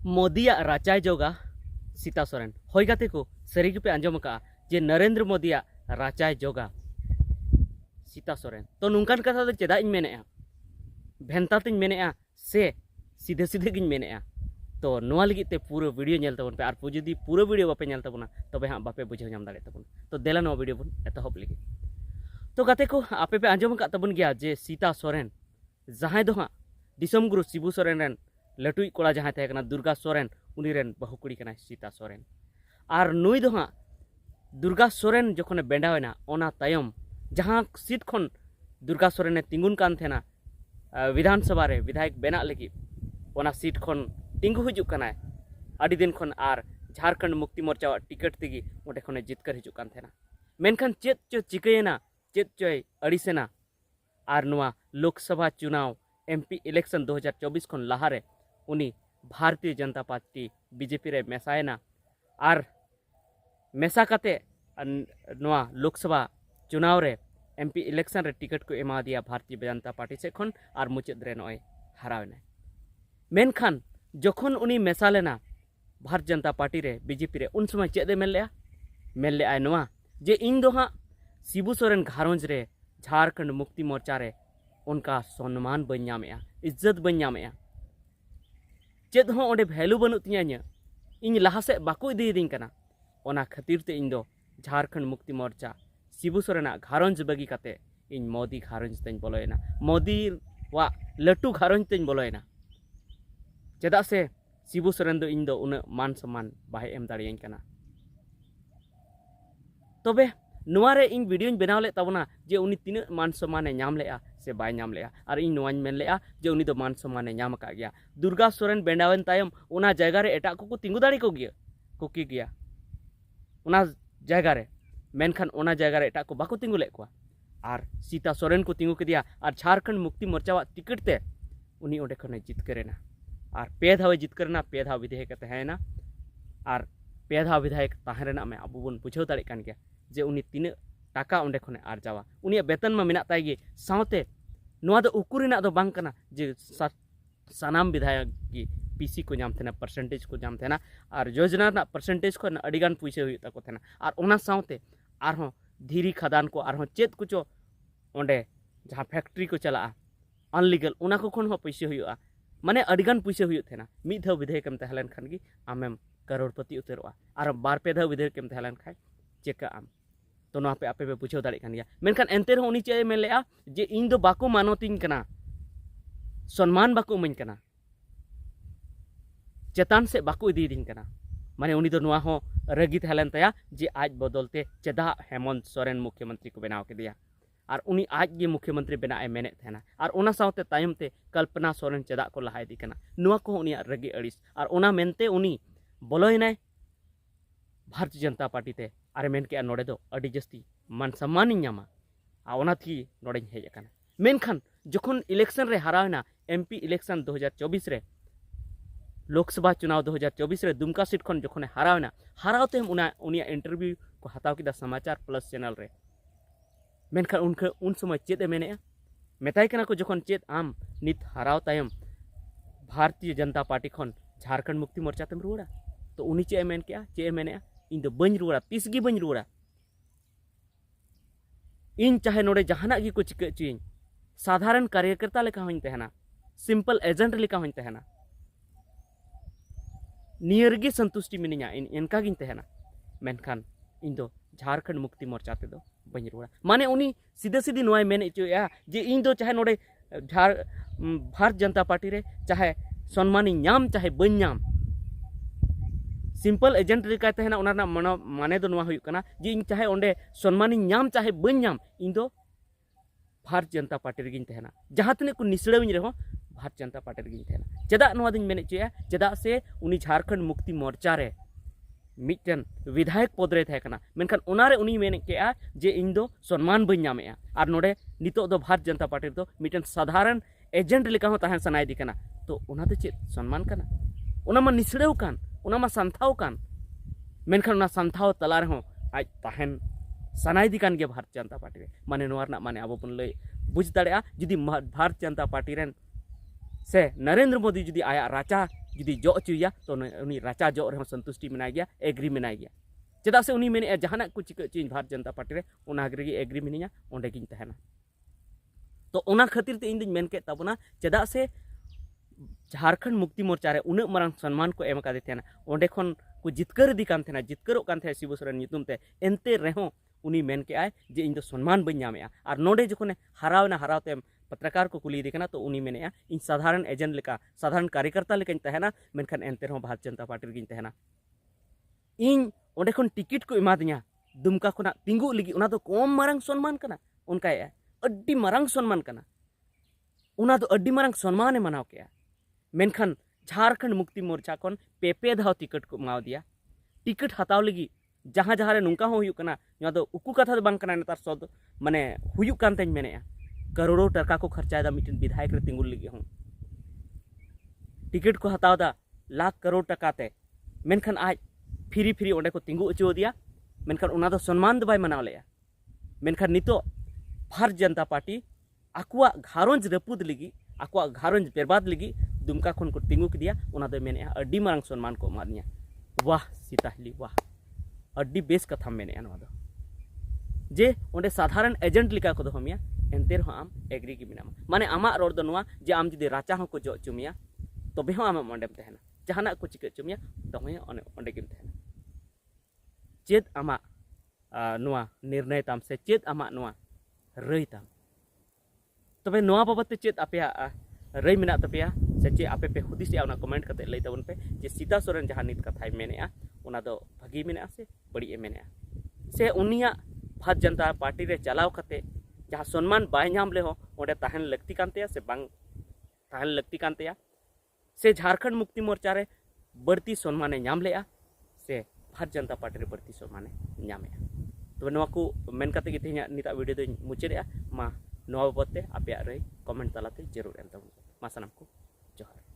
मोदिया राचाय जोगा सीता सोरेन होय गाते को सरी पे आंजम का जे नरेंद्र मोदिया राचाय जोगा सीता सोरेन तो नुंकान कथा दो चेदा इन मेनेआ भेंता तिन मेनेआ से सीधे सीधे गिन मेनेआ तो नोआ लगी ते पूरा वीडियो नेल तबन पे आर जुदी पूरा वीडियो बापे नेल तबना तबे हां बापे बुझाव नाम दाड़े तबन तो देला नो वीडियो बन एतहब लगी तो गाते को आपे पे आंजम का तबन गया जे सीता सोरेन जहां दो हां दिसम गुरु शिबू सोरेन रेन लटुई कोड़ा जहां थे कना दुर्गा सोरेन उनी रेन बहु कुड़ी कना सीता सोरेन आर नुई दो हां दुर्गा सोरेन जखने बेंडावेना ओना तायम जहां सीट खन दुर्गा सोरेन ने तिंगुन कान थेना विधानसभा रे विधायक बेना लगी ओना सीट खन तिंगु हिजुक कना आदि दिन खन आर झारखंड मुक्ति मोर्चा टिकट तेगी ओंडे खने जितकर हिजुक कान थेना मेनखान चेत चो चिकयना चेत चोय अड़िसेना आर नुआ लोकसभा चुनाव एमपी इलेक्शन 2024 खन लहारे उनी भारतीय जनता पार्टी बीजेपी रे मेसायना आर मेसा काते नुआ लोकसभा चुनाव रे एमपी इलेक्शन रे टिकट को एमा दिया भारतीय जनता पार्टी से खन आर मुचाद रे नय हरावना मेनखान जखन उनी मेसा लेना भारतीय जनता पार्टी रे बीजेपी रे उन समय चेदे मेल ले नुआ जे इन दो हां शिबू सोरेन घारोंज रे झारखंड मुक्ति मोर्चा रे उनका सम्मान बन नामेआ इज्जत बन नामेआ चेद हो ओंडे वैल्यू बनु तिया इन लहा से बाको इदीदिन कना ओना खातिर ते इन दो झारखंड मुक्ति मोर्चा शिबू सोरेना घारोंज बगी काते इन मोदी घारोंज तेन बोलोयना मोदी वा लटू घारोंज तेन बोलोयना चेदा से शिबू सोरेन दो इन दो उन मान सम्मान बाहे एम दाड़ियां कना तबे नुआरे इन वीडियो बनाव ले तबना जे उनी तीन मान सम्मान नाम लेआ से बाय नाम लेआ और इन नोवाñ मेन लेआ जे उनी दो मान सम्मान नाम का गया दुर्गा सोरेन बेंडावन तायम उना जगह रे एटा को तिंगु दाड़ी को गया कुकी गया उना जगह रे मेनखान उना जगह रे एटा को बाको तिंगु ले को और सीता सोरेन को तिंगु के दिया और झारखंड मुक्ति मोर्चा वा टिकट ते उनी ओंडे खने जितकरेना और पे धाव जितकरना पे धाव विधायक तहेना और पे धाव विधायक ताहेरेना में अबो बन बुझाव दाड़ी कान गया जे उनी तीन टाका ओंडे खने आरजावा उनी वेतन में मेना ताई गे सावते नोआ दो उकुरिना दो बांग कना जे सानाम विधायक की पीसी को नाम थेना परसेंटेज को नाम थेना और योजना ना परसेंटेज को अडिगान पैसे हुई ताको थेना और ओना सावते आरहों धीरी खदान को आरहों चेत कुचो ओंडे जहां फैक्ट्री को चला अनलीगल ओना को खन हो पैसे हुआ माने अडिगान पैसे हुई थेना मिद धाव विधायक एम तहलन खान गी आमेम करोड़पति उतरवा और बार पे धाव विधायक एम तहलन खाय चेका आम तो ना पे आपे बुझाव दाड़ी कान गया मेनखान एंते रहो उनी चे मेन लेआ जे इन दो बाको मानोतिन कना सम्मान बाको इमाኝ कना चेतान से बाको इदीदिन कना माने उनी दो नोआ हो रगी तहलन तया जे आज बदलते चेदा हेमंत सोरेन मुख्यमंत्री को बनाव के दिया और उनी आज ये मुख्यमंत्री बनाए मेने थेना और ओना सावते तायम ते कल्पना सोरेन चेदा को लहाय दी कना नोआ को उनी रगी अड़िस और ओना मेनते उनी बोलोयनाय भारतीय जनता पार्टी ते अरे मेन के नोड़े दो अड़ी जस्ती मान सम्मान नामा आ ओना थी नोड़े हेज अकाना मेनखान जखन इलेक्शन रे हरावना एमपी इलेक्शन 2024 रे लोकसभा चुनाव 2024 रे दुमका सीट खन जखन हरावना हरावते उना उनिया इंटरव्यू को हताव किदा समाचार प्लस चैनल रे मेनखान उनके उन समय चेत मेने मेताय कना को जखन चेत आम नित हराव तायम भारतीय जनता पार्टी खन झारखंड मुक्ति मोर्चा तेम रुड़ा तो उनी चे मेन के चे मेने इन दो बन रुड़ा तीसगी बन रुड़ा इन चाहे नोड़े जहाना की को चिक चुईं साधारण कार्यकर्ता लेका होइन तहना सिंपल एजेंट लेका होइन तहना नियरगी संतुष्टि मिनिया इन इनका गिन तहना मेनखान इन दो झारखंड मुक्ति मोर्चा ते दो बन रुड़ा माने उनी सीधे सीधी नोय मेन चुया जे इन दो चाहे नोड़े भारत जनता पार्टी रे चाहे सम्मानी नाम चाहे बन नाम सिंपल एजेंट लेका तहना ओना माने दो नोआ हुयुक कना जे इन चाहे ओंडे सम्मानी नाम चाहे बन नाम इन दो भारत जनता पार्टी रेगिन तहना जहां तने को निसड़ाविन रहो भारत जनता पार्टी रेगिन तहना चेदा नोआ दिन मेने चुया चेदा से उनी झारखंड मुक्ति मोर्चा रे मिटन विधायक पद रे थाकना मेनखान ओना रे उनी मेने केआ जे इन दो सम्मान बन नामेआ और नोडे नितो दो भारत जनता पार्टी दो मिटन साधारण एजेंट लेका हो तहन सनाय दी कना तो ओना दो चेद सम्मान कना ओना मा निसड़ाव कान ओना मा संथाव कान मेनखान ओना संथाव तला रे हो आज तहन सनाय दी कान गे भारत जनता पार्टी रे माने नोआ रना माने आबो बन लय बुझ दाड़ेआ जुदी भारत जनता पार्टी रेन से नरेंद्र मोदी जुदी आया राचा जुदी जो अचुया तो उनी राचा जो रहे संतुष्टि मनाय गया एग्री मनाय गया चेदा से उनी मेने जहाना को चिका चीज भारत जनता पार्टी रे उना हगरे एग्री मिनिया ओंडे गिन तहना तो उना खातिर ते इन दिन मेन के तबना चेदा से झारखंड मुक्ति मोर्चा रे उन मरंग सम्मान को एम का देना ओंडे खन को जितकर दी कान थेना जितकरो कान थे शिबू सोरेन नितुम ते एनते रेहो उनी मेन के आय जे इन दो सम्मान बन नामे और नोडे जखने हरावना हरावते पत्रकार को कुली दिखना तो उनी मेने इन साधारण एजेंट लेका साधारण कार्यकर्ता लेका तहना मेनखान एनते रहो भारत जनता पार्टी रे तहना इन ओंडे खन टिकट को एमा दिया दुमका खना तिंगु लगी उना तो कम मरंग सम्मान कना उनका अड्डी मरंग सम्मान कना उना तो अड्डी मरंग सम्मान मनाव के मेनखान झारखंड मुक्ति मोर्चा खन पेपे धाव टिकट को माव दिया टिकट हताव लगी जहाँ जहाँ रे नुका हो हुयुक कना तो उकू कथा तो बांग कना नेतार सद माने हुयुक कान तेन मेने करोड़ों टका को खर्चायदा मिटन विधायक रे तिंगुल लगी हूँ टिकट को हतावदा लाख करोड़ टका ते मेनखान आज फ्री फ्री ओंडे को तिंगु अचो दिया मेनखान उना दो सम्मान दो बाय मनाव लेया मेनखान नितो भारत जनता पार्टी आकुआ घारोंज रपुद लगी आकुआ घारोंज बर्बाद लगी दुमका खन को तिंगु के दिया उना दो मेने अड्डी मारंग सम्मान को एमा दिया वाह सीताहली वाह अड्डी बेस कथा मेने नवा दो जे ओंडे साधारण एजेंट लिका को दो हमिया एनते रहो आम एग्री की बिना माने आमा रोड दो नवा जे आम जुदी राचा हो को जो चुमिया तबे हो आम ओंडेम तहना जहाना को चिका चुमिया तमे ओंडे किम तहना चेद आमा नवा निर्णय ताम से चेद आमा नवा रई ताम तबे नवा बाबत चेद आपया रई मिना तपेया से चे आपे पे हुदिस या कमेंट करते लई तबन पे जे सीता सोरेन जहां नित कथाय मेनेआ उना दो भागी मेनेआ से बड़ी मेनेआ से उनिया भारत जनता पार्टी रे चलाव करते जहां सम्मान बाय नाम ले हो ओडे ताहन लगती कानते से बांग ताहन लगती कानते से झारखंड मुक्ति मोर्चा रे बढ़ती सम्मान नाम लेआ से भारत जनता पार्टी रे बढ़ती सम्मान नामे तो नवा को मेन करते तेना निता वीडियो दो मुचादे मा नवा बाबते आपे रे कमेंट तलाते जरूर एम तब मा सानाम को जोहार।